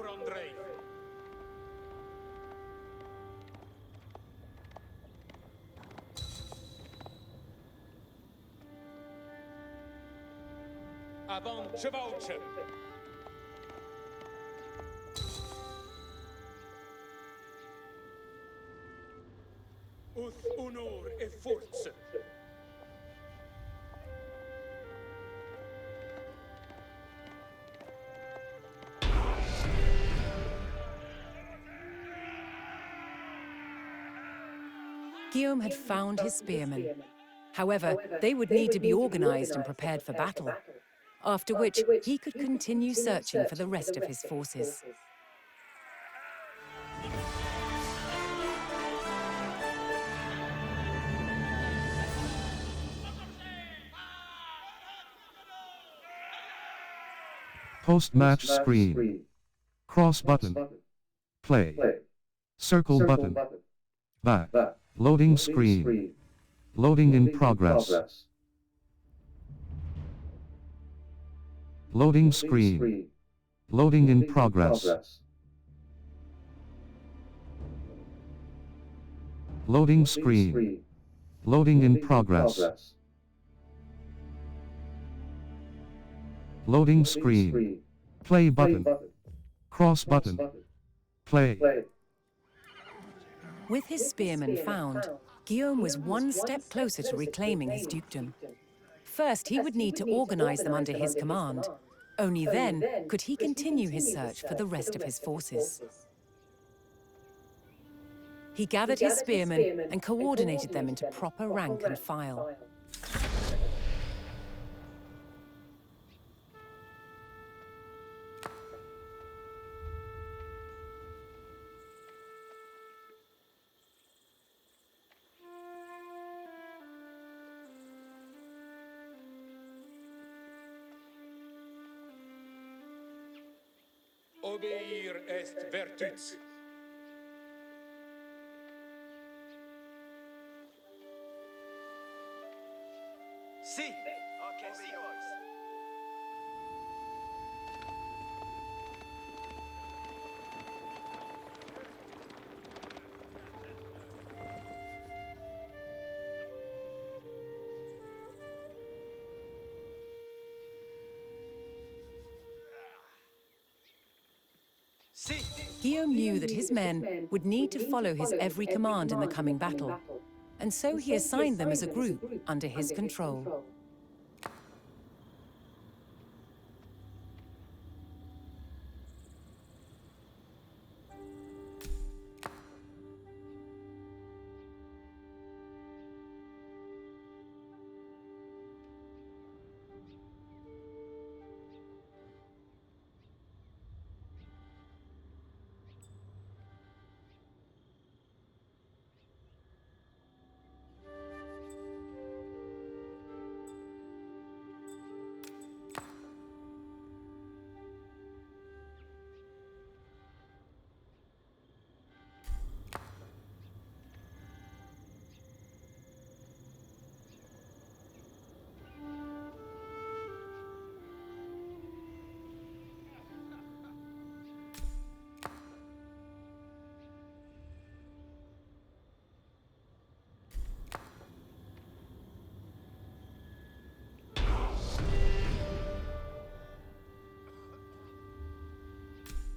voor André. Avant Chevauche. Uth honor e forza. Guillaume had found his spearmen. However, they would need to be organized and prepared for battle, after which he could continue searching for the rest of his forces. Post-match screen. Cross button. Play. Circle button. Back. Loading screen. Loading in progress. Loading screen. Loading in progress. Loading screen. Loading in progress. Loading screen. Play button. Cross button. Play. With his spearmen found, Guillaume was one step closer to reclaiming his dukedom. First, he would need to organize them under his command. Only then could he continue his search for the rest of his forces. He gathered his spearmen and coordinated them into proper rank and file. Obeir est virtus. Si. Ok, si, boys. Si. Guillaume knew that his men would need to follow his every command in the coming battle, and so he assigned them as a group under his control.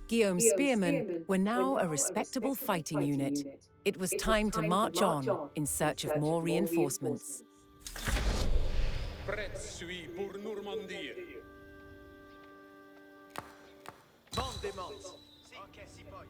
Guillaume's spearmen were now a respectable fighting unit. It was time to march on in search of more reinforcements. Prêt suis pour Normandie. Mandement. Ok, si, boys.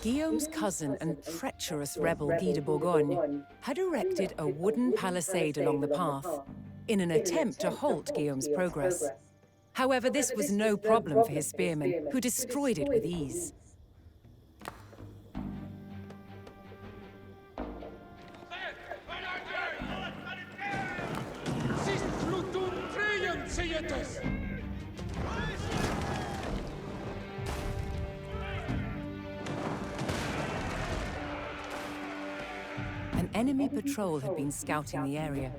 Guillaume's cousin and treacherous rebel Guy de Bourgogne had erected a wooden palisade along the path. in an attempt to halt Guillaume's progress. However, this was no problem for his spearmen, who destroyed it with ease. Sist flutum treien seietes! An enemy patrol had been scouting the area.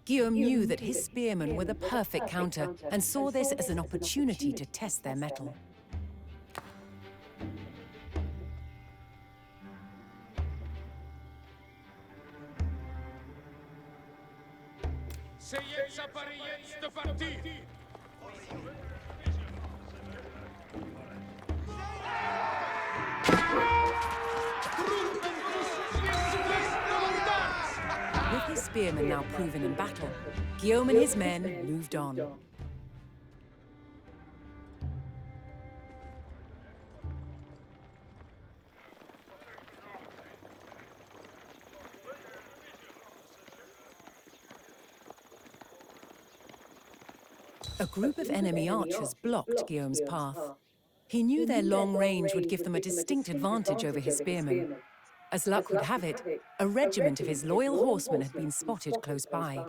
Guillaume knew that his spearmen were the perfect counter and saw this as an opportunity to test their mettle. Seiets appariets de partir! With his spearmen now proven in battle, Guillaume and his men moved on. A group of enemy archers blocked Guillaume's path. He knew their long range would give them a distinct advantage over his spearmen. As luck would have it, a regiment of his loyal horsemen had been spotted close by.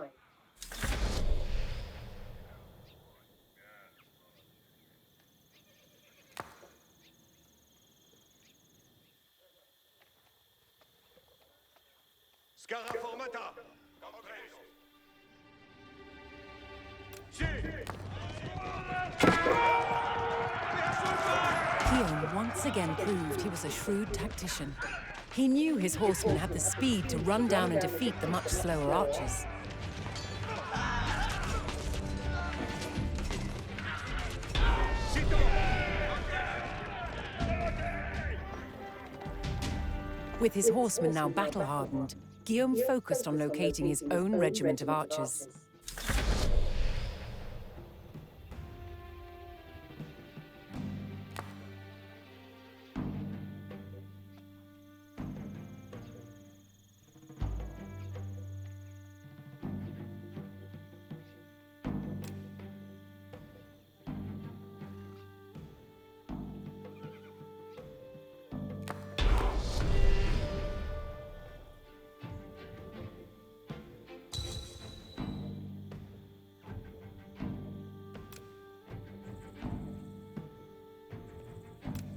Scaraformata! Guillaume once again proved he was a shrewd tactician. He knew his horsemen had the speed to run down and defeat the much slower archers. With his horsemen now battle-hardened, Guillaume focused on locating his own regiment of archers.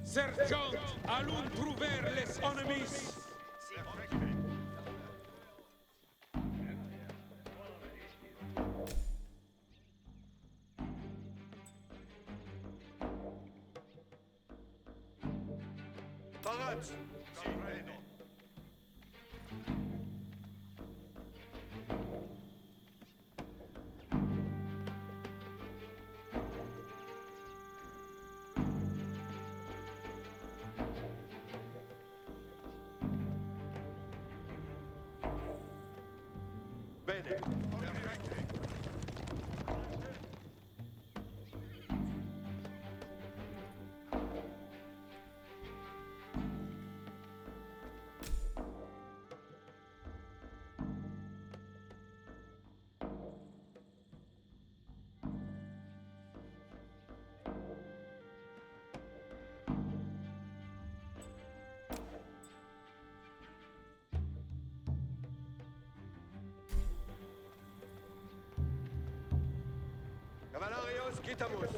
Sergeant, allons trouver les ennemis! Parade! Bene. Cavalarios, quitamos.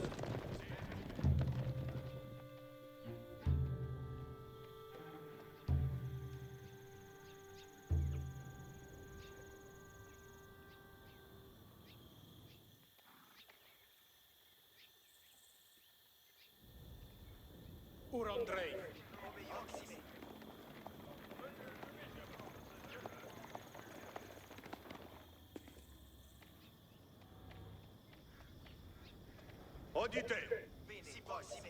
Urandrei! Audite! Si possible.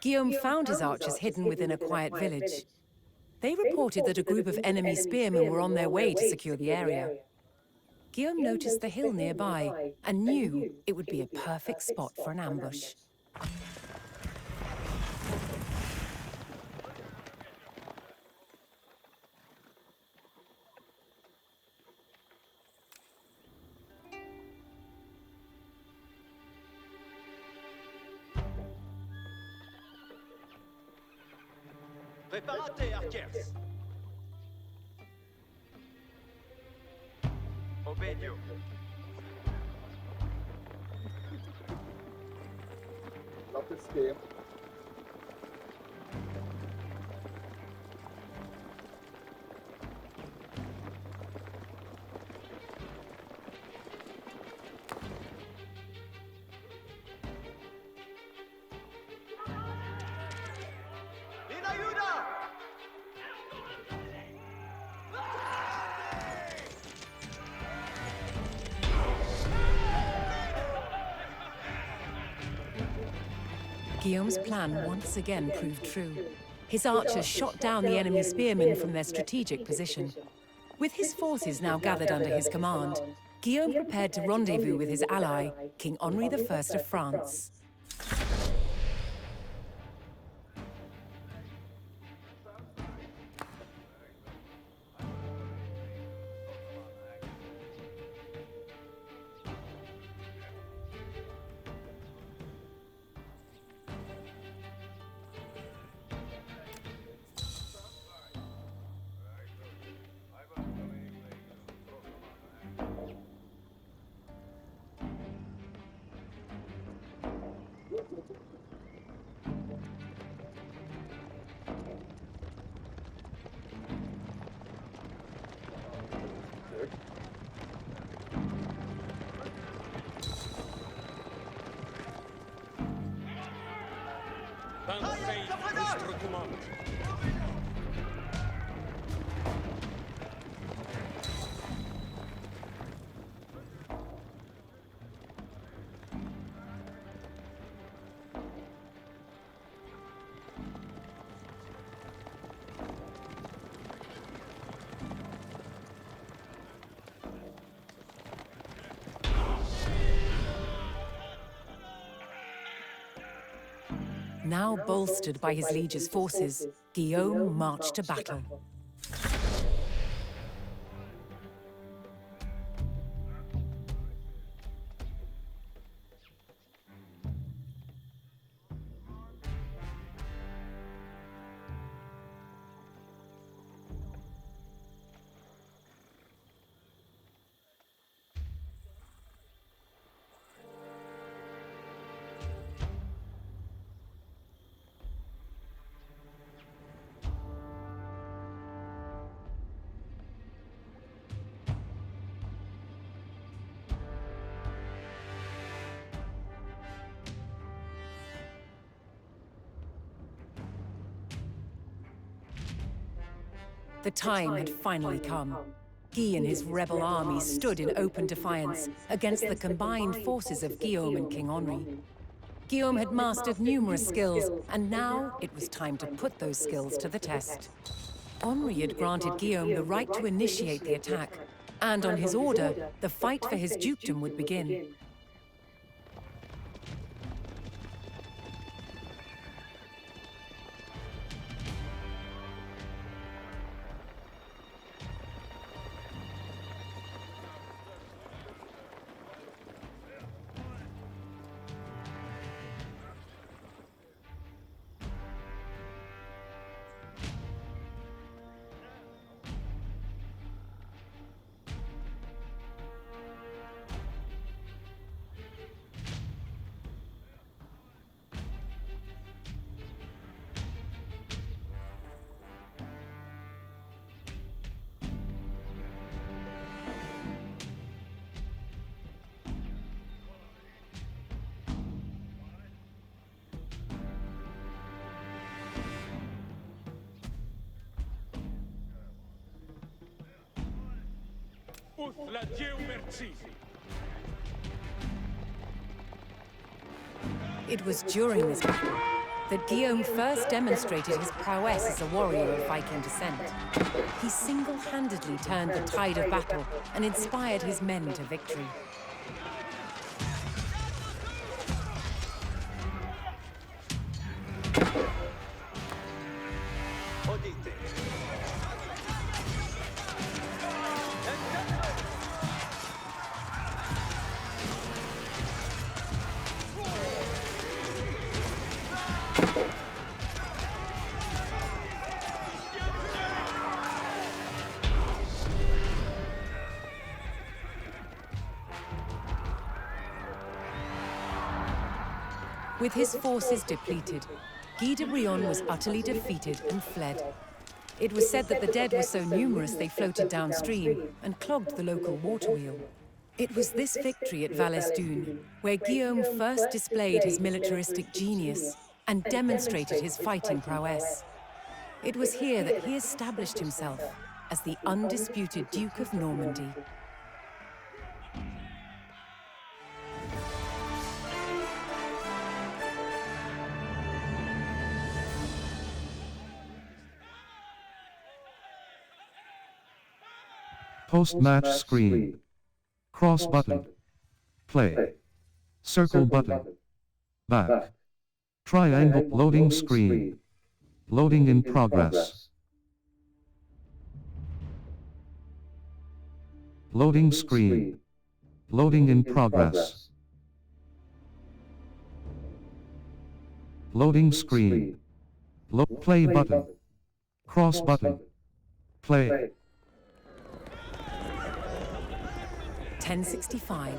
Guillaume found his archers hidden within a quiet village. They reported that a group of enemy spearmen were on their way to secure the area. Guillaume noticed the hill nearby and knew it would be a perfect spot for an ambush. Préparate, Archers! Obédio. Próprio esquema. In ayuda! Guillaume's plan once again proved true. His archers shot down the enemy spearmen from their strategic position. With his forces now gathered under his command, Guillaume prepared to rendezvous with his ally, King Henri I of France. Dansez votre commande. Now bolstered by his liege's forces, Guillaume marched to battle. The time had finally come. Guy and his rebel army stood in open defiance against the combined forces of Guillaume and King Henri. Guillaume had mastered numerous skills, and now it was time to put those skills to the test. Henri had granted Guillaume the right to initiate the attack, and on his order, the fight for his dukedom would begin. Uth la Dieu merci. It was during this battle that Guillaume first demonstrated his prowess as a warrior of Viking descent. He single-handedly turned the tide of battle and inspired his men to victory. Audite. With his forces depleted, Guy de Brion was utterly defeated and fled. It was said that the dead were so numerous they floated downstream and clogged the local water wheel. It was this victory at Valesdune where Guillaume first displayed his militaristic genius and demonstrated his fighting prowess. It was here that he established himself as the undisputed Duke of Normandy. Post-match screen. Cross button. Play. Circle button. Back. Triangle loading screen. Loading in progress. Loading screen. Loading in progress. Loading screen. Play button. Cross button. Play. 1065,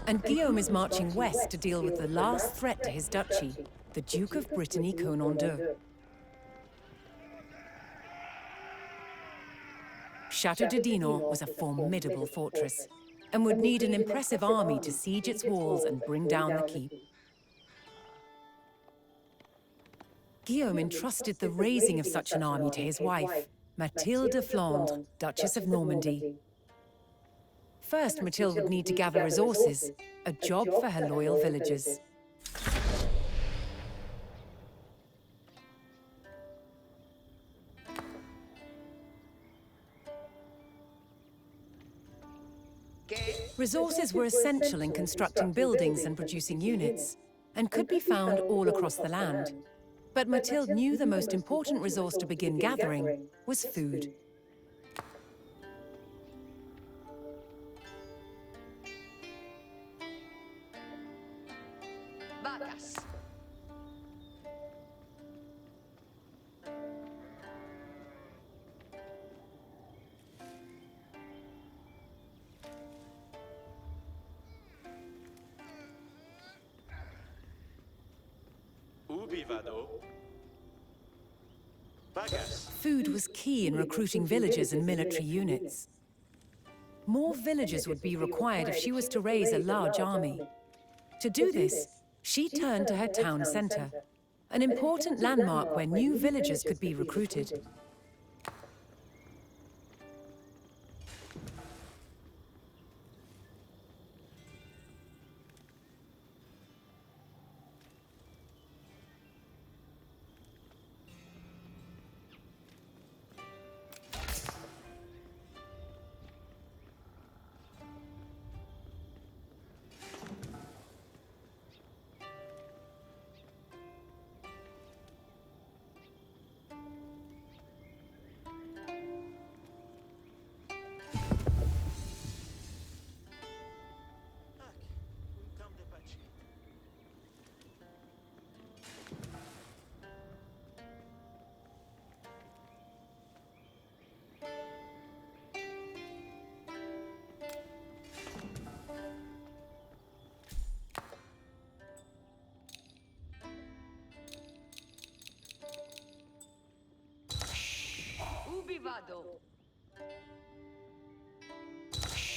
and Guillaume is marching west to deal with the last threat to his duchy, the Duke of Brittany-Côte-en-Deux. Château de Dinan was a formidable fortress, and would need an impressive army to siege its walls and bring down the keep. Guillaume entrusted the raising of such an army to his wife, Mathilde de Flandre, Duchess of Normandy. First, Mathilde would need to gather resources, a job for her loyal villagers. Resources were essential in constructing buildings and producing units, and could be found all across the land. But Mathilde knew the most important resource to begin gathering was food. Food was key in recruiting villagers and military units. More villagers would be required if she was to raise a large army. To do this, she turned to her town centre, an important landmark where new villagers could be recruited.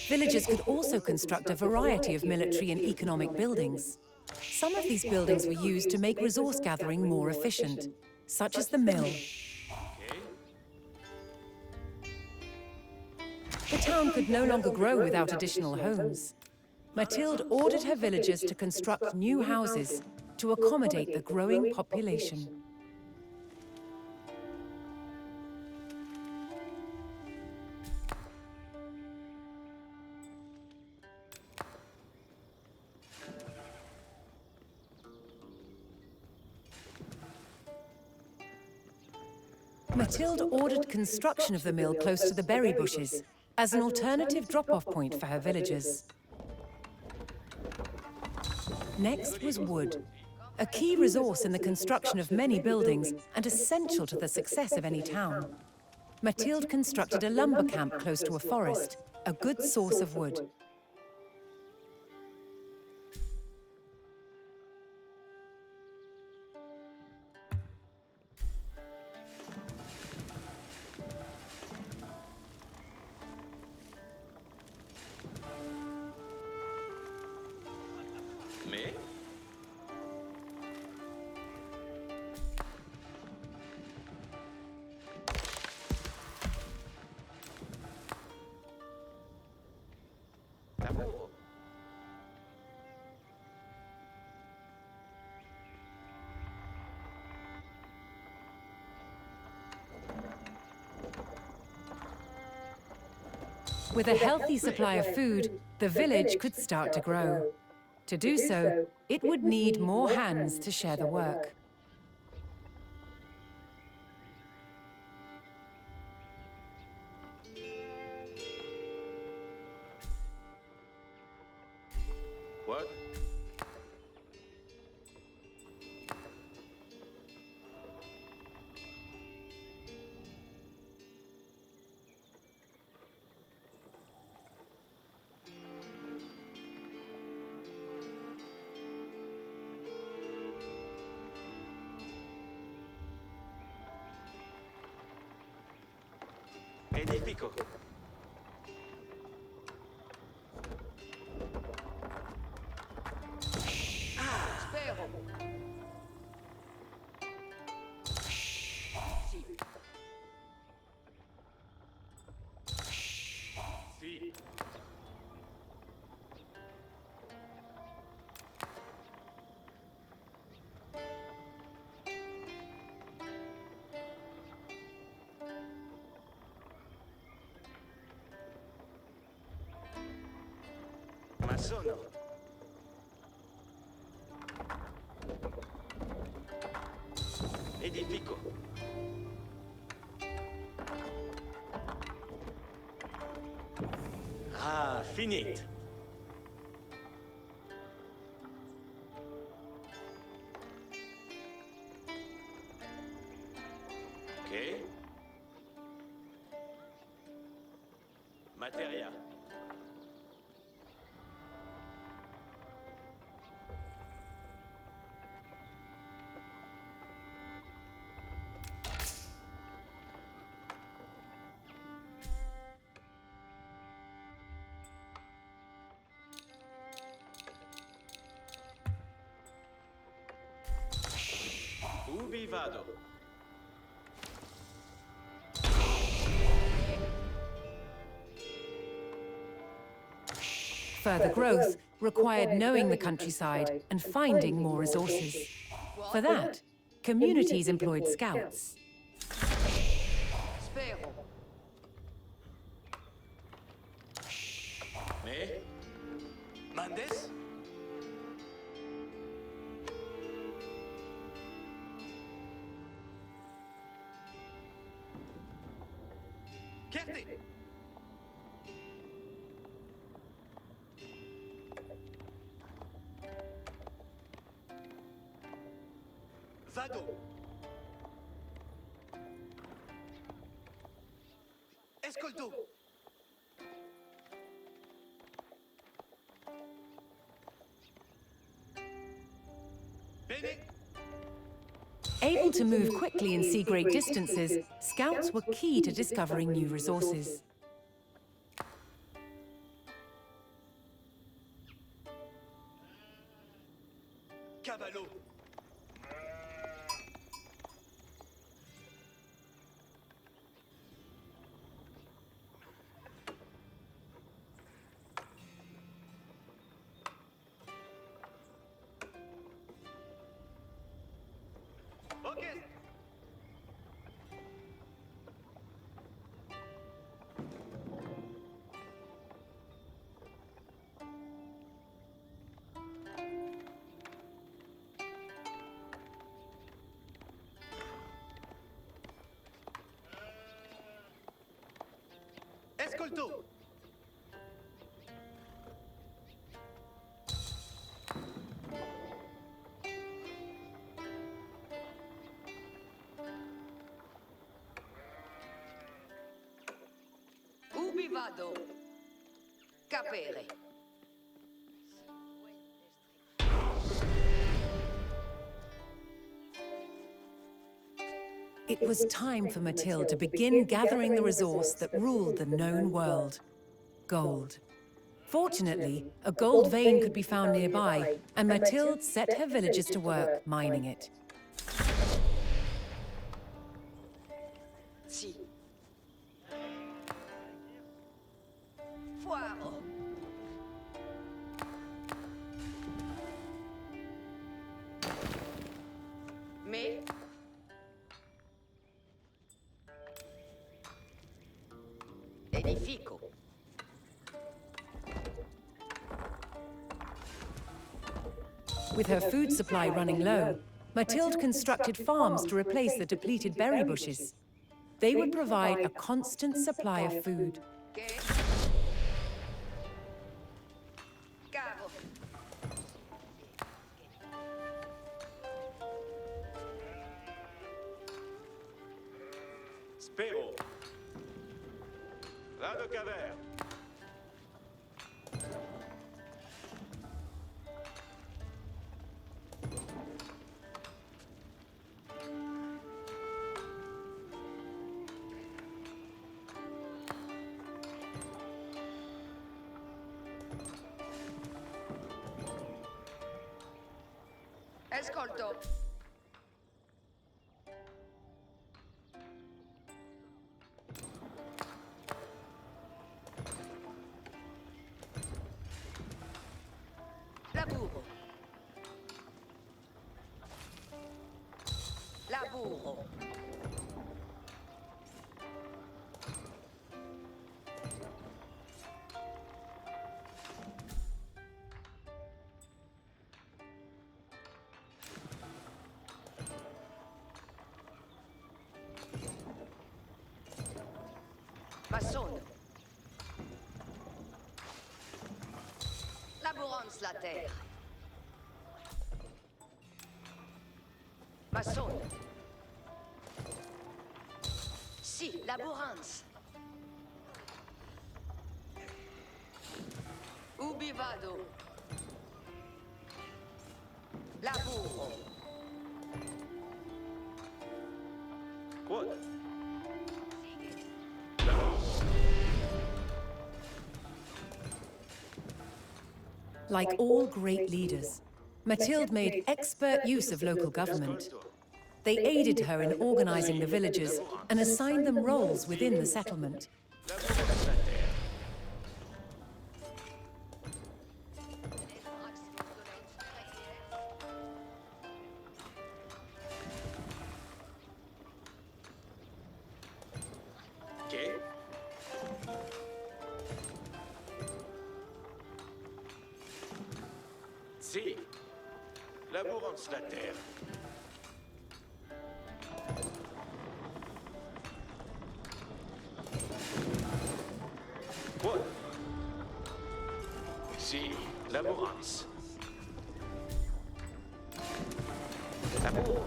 Villagers could also construct a variety of military and economic buildings. Some of these buildings were used to make resource gathering more efficient, such as the mill. The town could no longer grow without additional homes. Mathilde ordered her villagers to construct new houses to to accommodate the growing population. Mathilde ordered construction of the mill close to the berry bushes as an alternative drop-off point for her villagers. Next was wood, a key resource in the construction of many buildings and essential to the success of any town. Mathilde constructed a lumber camp close to a forest, a good source of wood. Mais d'amour. With a healthy supply of food, the village could start to grow. To do so, it would need more hands to share the work. What? Edifico. Spero. Sì. Sì. Ma sono. Edifico. Ah, finit. Ok. Materia. Ubi vado? Further growth required knowing the countryside and finding more resources. For that, communities employed scouts. Spero. Mais? Mandes? Chierte! Vado! Escolto! Bene! Able to move quickly and see great distances, scouts were key to discovering new resources. Cavallo! Escolto. Ubi vado? Capere. It was time for Mathilde to begin gathering the resource that ruled the known world: gold. Fortunately, a gold vein could be found nearby, and Mathilde set her villagers to work mining it. Si. Poiro. Mais edifico. With her food supply running low, Mathilde constructed farms to replace the depleted berry bushes. They would provide a constant supply of food. Che? Cavo. Spero. Vado caver. Ascolto. Laburo. Laburo. Maçonne. Laborance la terre. Maçonne. Si, laborance. Ubi vado? Laburo. Quod. Like all great leaders, Mathilde made expert use of local government. They aided her in organizing the villagers and assigned them roles within the settlement. Che? Si. Laborance la terre. Quod. Si. Laborance. Laburo.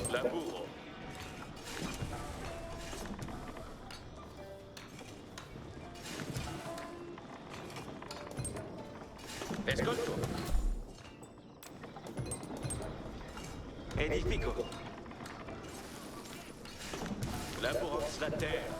Laburo. Escolto. Edifico. Laborance la terre.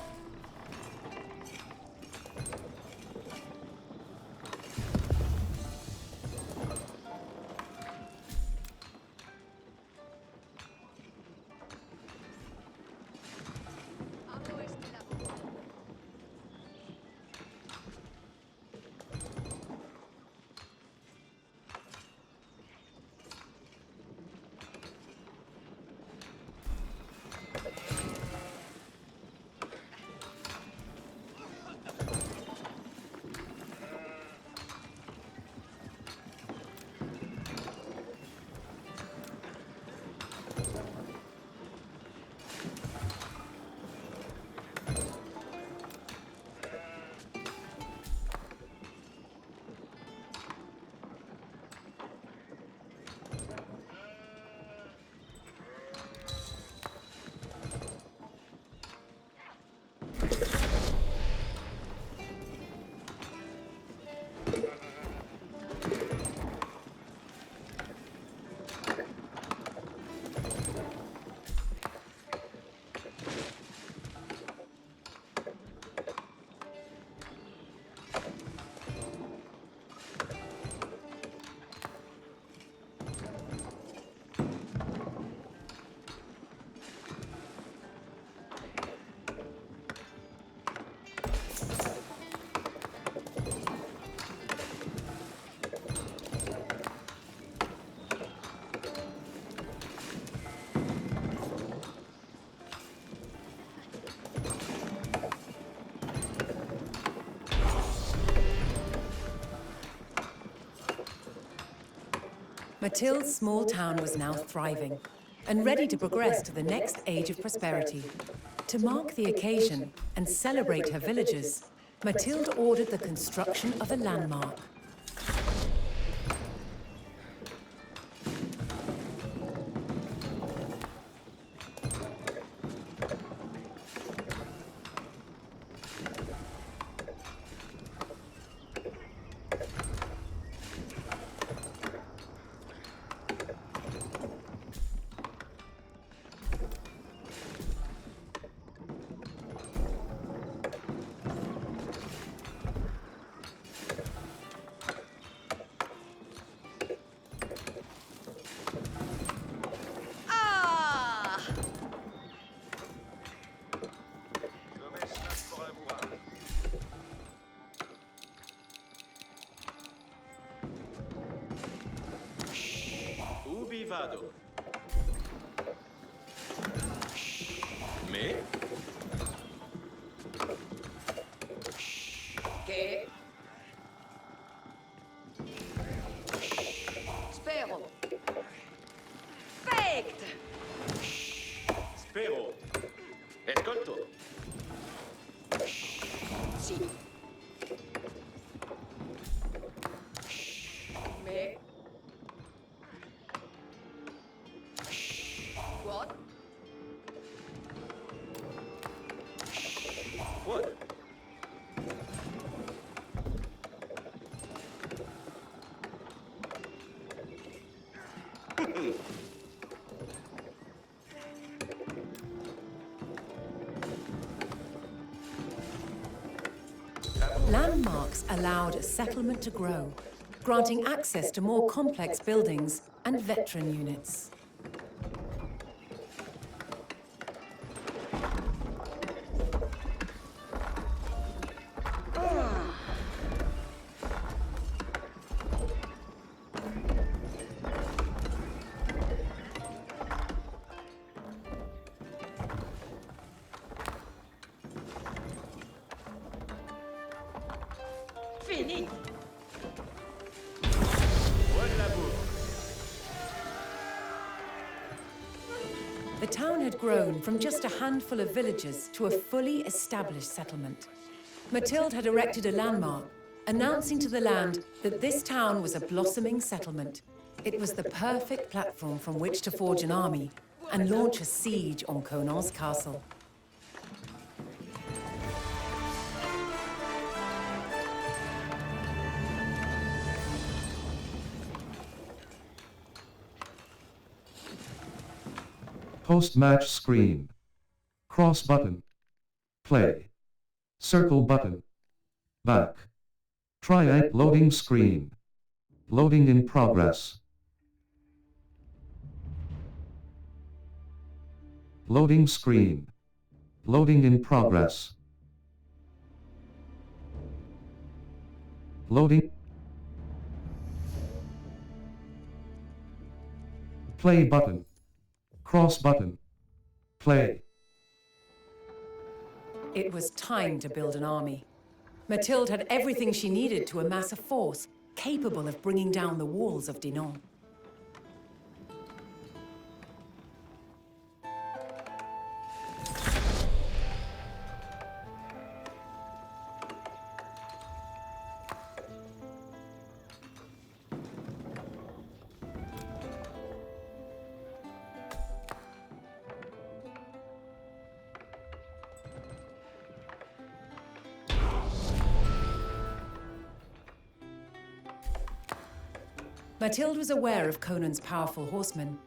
Mathilde's small town was now thriving and ready to progress to the next age of prosperity. To mark the occasion and celebrate her villagers, Mathilde ordered the construction of a landmark. Ah! Ubi vado? Me? Che? Spero. Fect! Spero. Escolto. Sì. Me? What? What? Landmarks allowed a settlement to grow, granting access to more complex buildings and veteran units. Fini! Buon lavoro. The town had grown from just a handful of villagers to a fully established settlement. Mathilde had erected a landmark, announcing to the land that this town was a blossoming settlement. It was the perfect platform from which to forge an army and launch a siege on Conan's castle. Post-match screen. Cross button. Play. Circle button. Back. Triangle loading screen. Loading in progress. Loading screen. Loading in progress. Loading. Play button. Cross button. Play. It was time to build an army. Mathilde had everything she needed to amass a force capable of bringing down the walls of Dinant. Mathilde was aware of Conan's powerful horsemen.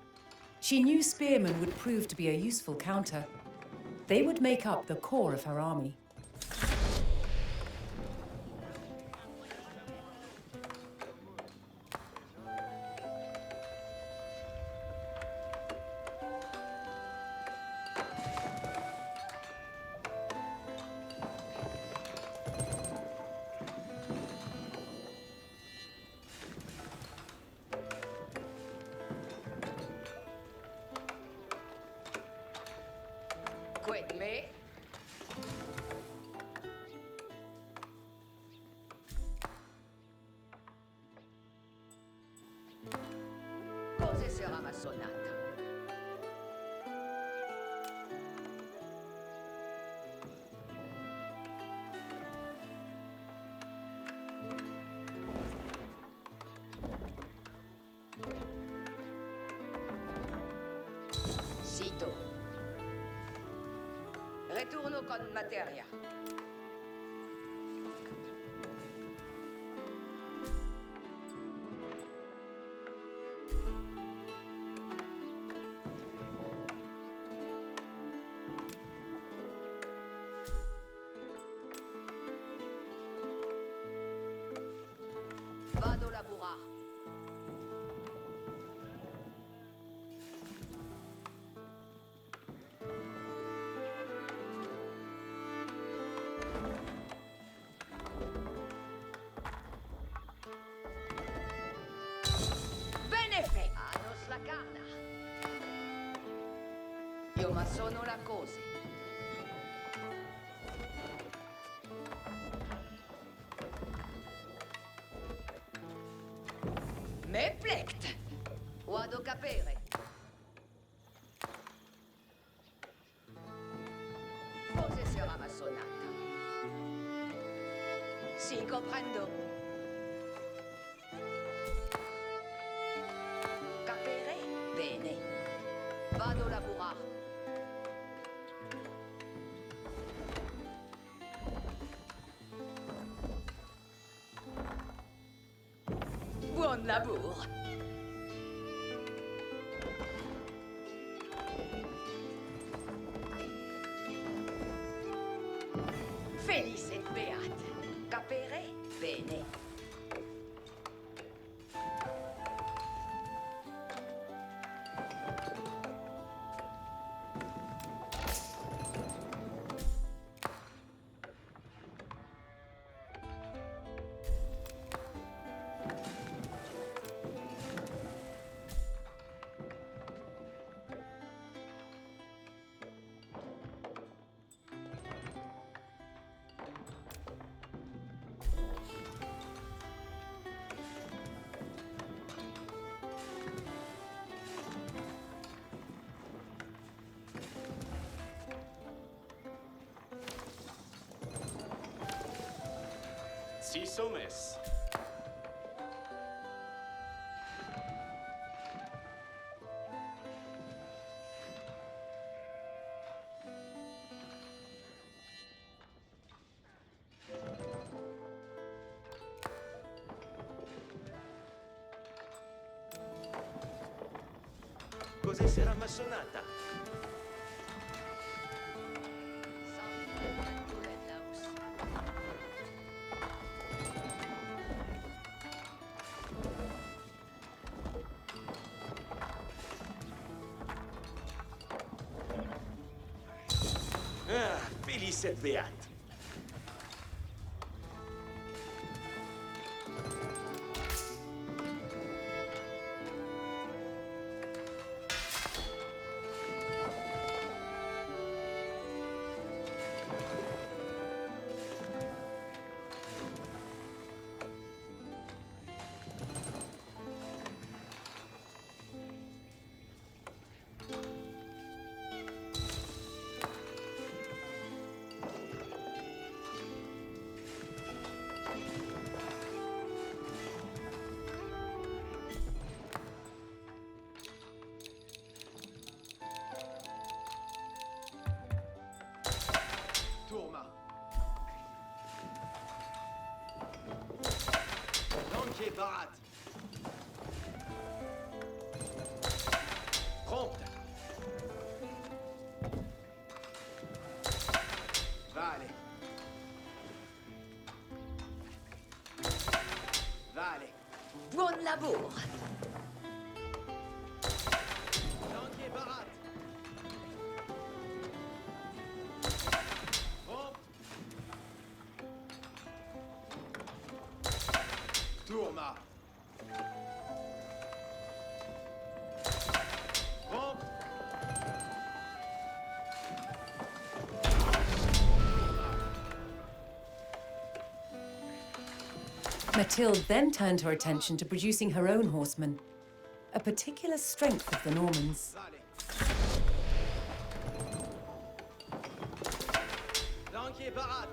She knew spearmen would prove to be a useful counter. They would make up the core of her army. Quit me. sarà ma sonata. Sito. Returno con materia. Vado a lavorare. Bene fe! Anos la carna. Io ma sono la cose. Me plect. Vado capere. Cose sarà ma sonata. Sì, comprendo. Capere? Bene. Vado a lavorare. Buon lavoro. Felice et beate. Capere? Bene. Si somes. Cos'è sarà ma sonata? Ah, felice et beate. Turma. Langue barat. Prompte. Vale. Vale. Buon lavoro. Langue barat. Prompt. Turma. Prompt. Mathilde then turned her attention to producing her own horsemen. a particular strength of the Normans. Flanquez parade.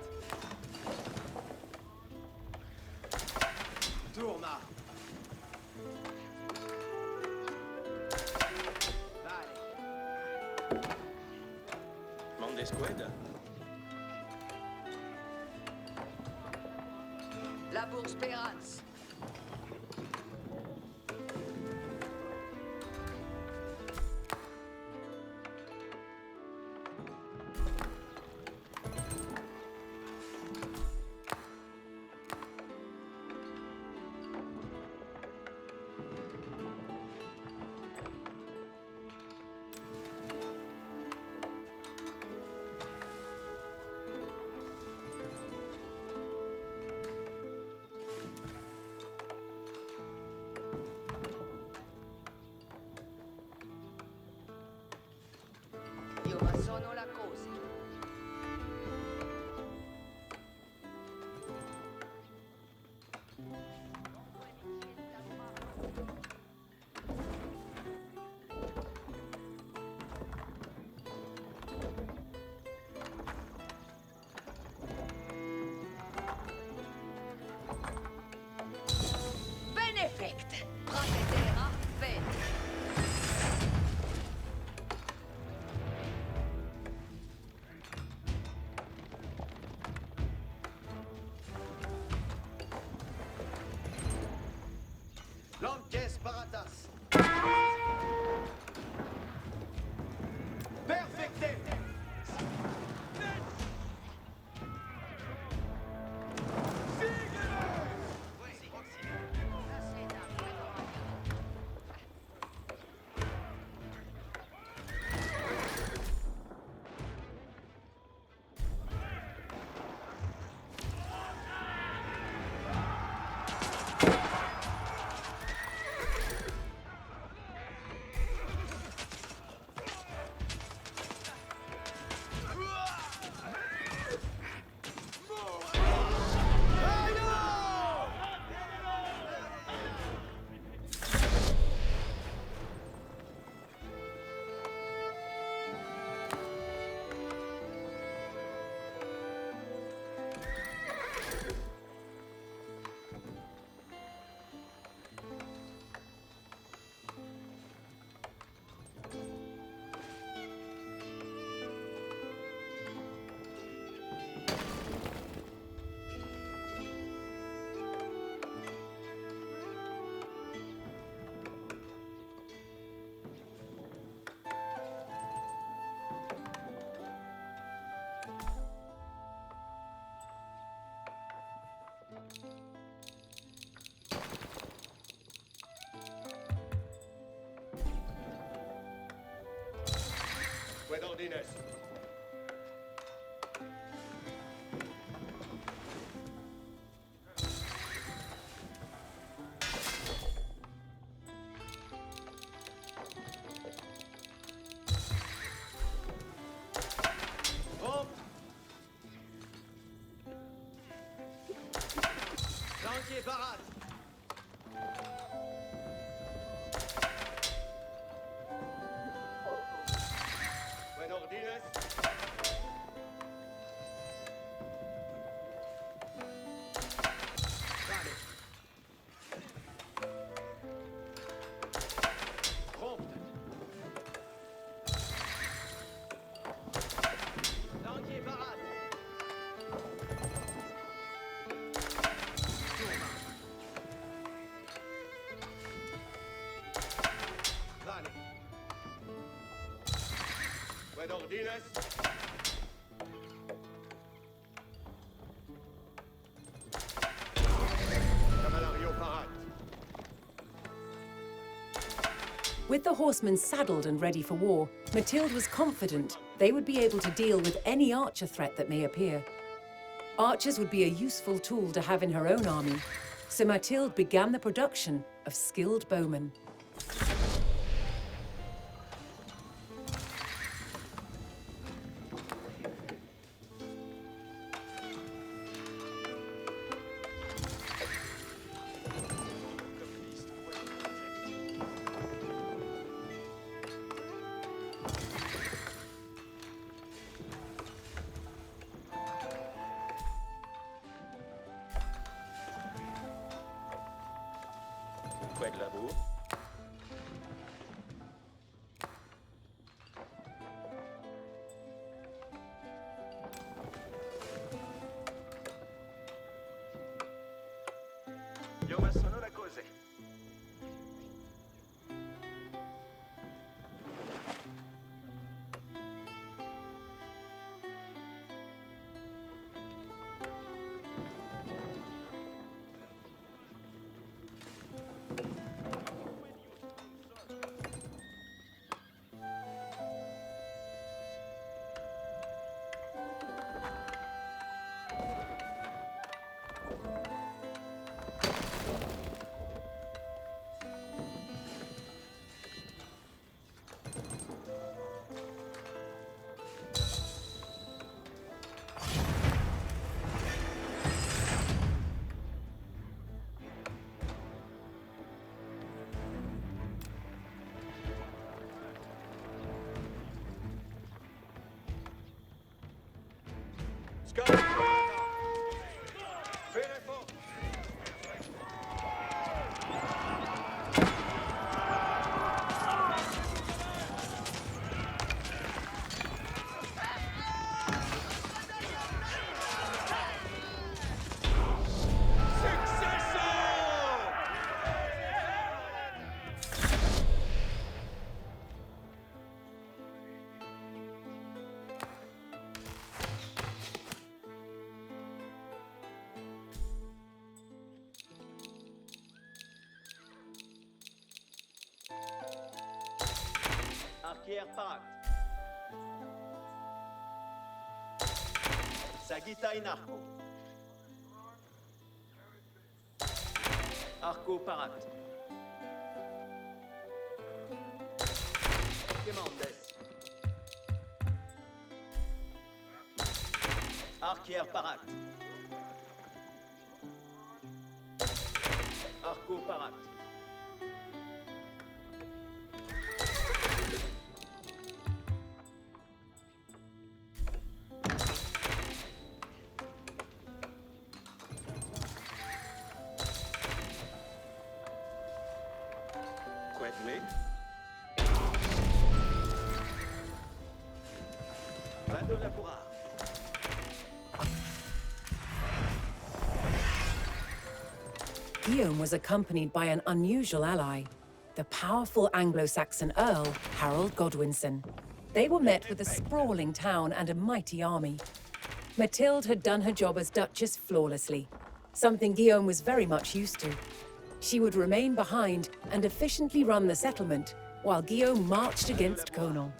Tourna. Vale. Mondesqued. Labour Spérance. Io ma sono la cosa. Benefect. Praetera bene. Flanquez paratas. Perfecte. Qued ordines? Prompt. Flanquez parade. Qued ordines? Vale. Prompt. Flanquez parade. Tourna. Vale. Qued ordines? Cavallerio parade. With the horsemen saddled and ready for war, Mathilde was confident they would be able to deal with any archer threat that may appear. Archers would be a useful tool to have in her own army, so Mathilde began the production of skilled bowmen. Avec labour. Io ma sono la cose. Scott! Fais l'effort! Arquière parate. Sagita in arco. Arco parate. Quemandes. Arquière parate. Arco parate. Quedley. Vado laborar. Guillaume was accompanied by an unusual ally, the powerful Anglo-Saxon Earl, Harold Godwinson. They were met with a sprawling town and a mighty army. Mathilde had done her job as Duchess flawlessly, something Guillaume was very much used to. She would remain behind and efficiently run the settlement, while Guillaume marched against Conal.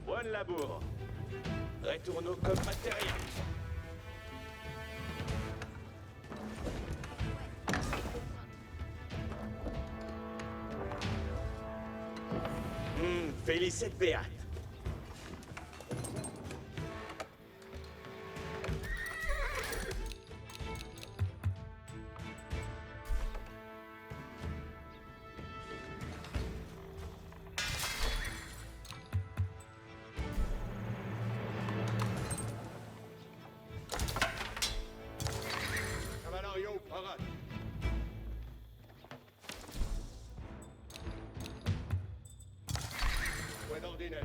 Bonne labour. Retournons comme matériel. Félicite Béat. Cavalario parade. Point d'ordinesse.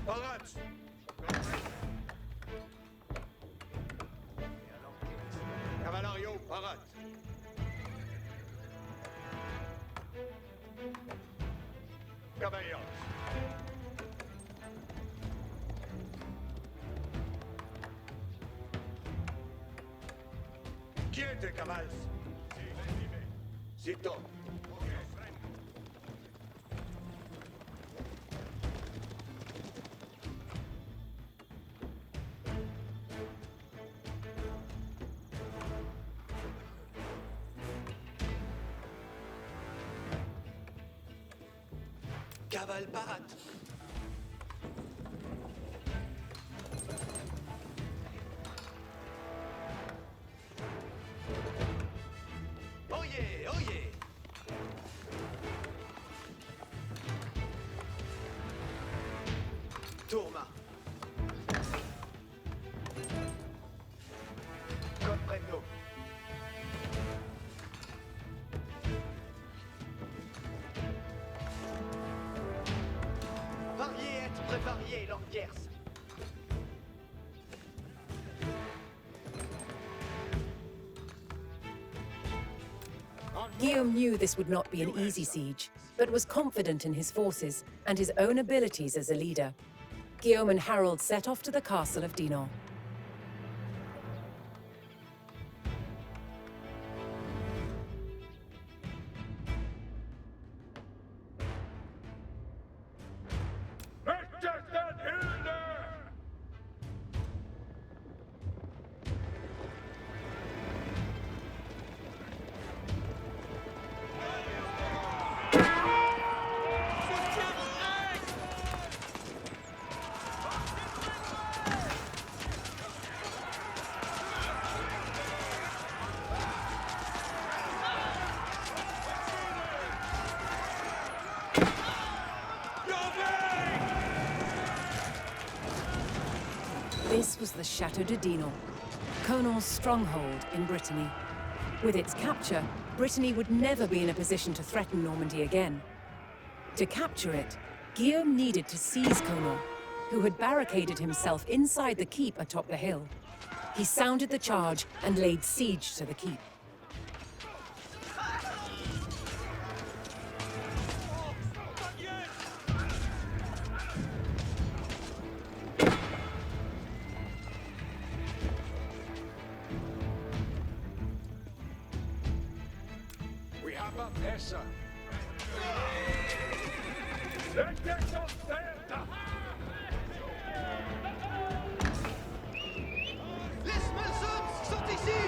Parade. Cavalario parade. Cavaliers. Quiete, cavals. Zitto. Cavale Parat. Oyez, oyez. Tourma. Comprendo. Variez et prévariez, Languers. Guillaume knew this would not be an easy siege, but was confident in his forces and his own abilities as a leader. Guillaume and Harold set off to the castle of Dinan. This was the Château de Dinan, Conan's stronghold in Brittany. With its capture, Brittany would never be in a position to threaten Normandy again. To capture it, Guillaume needed to seize Conan, who had barricaded himself inside the keep atop the hill. He sounded the charge and laid siege to the keep. We have a pressure. L'interdction terre. Les Smalzots sont ici.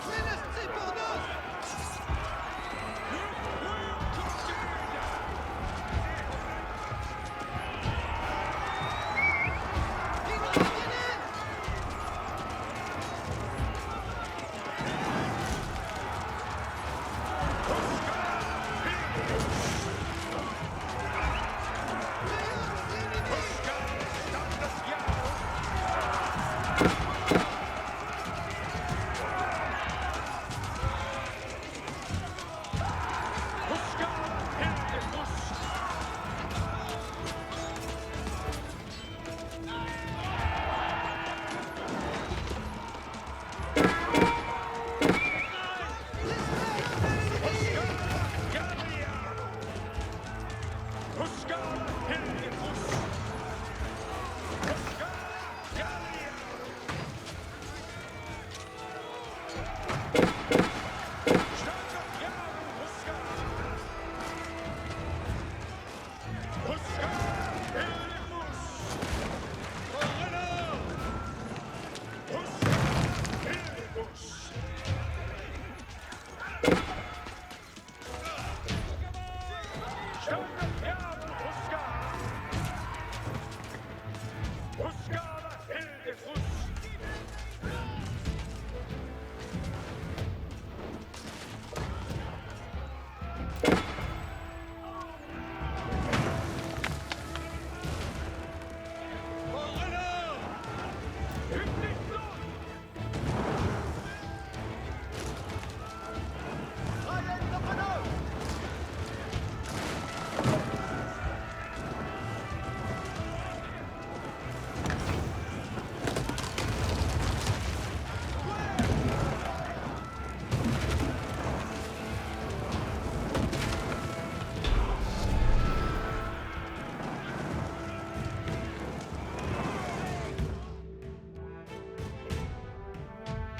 Menacés pour nous.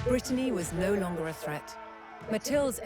Brittany was no longer a threat. Mathilde's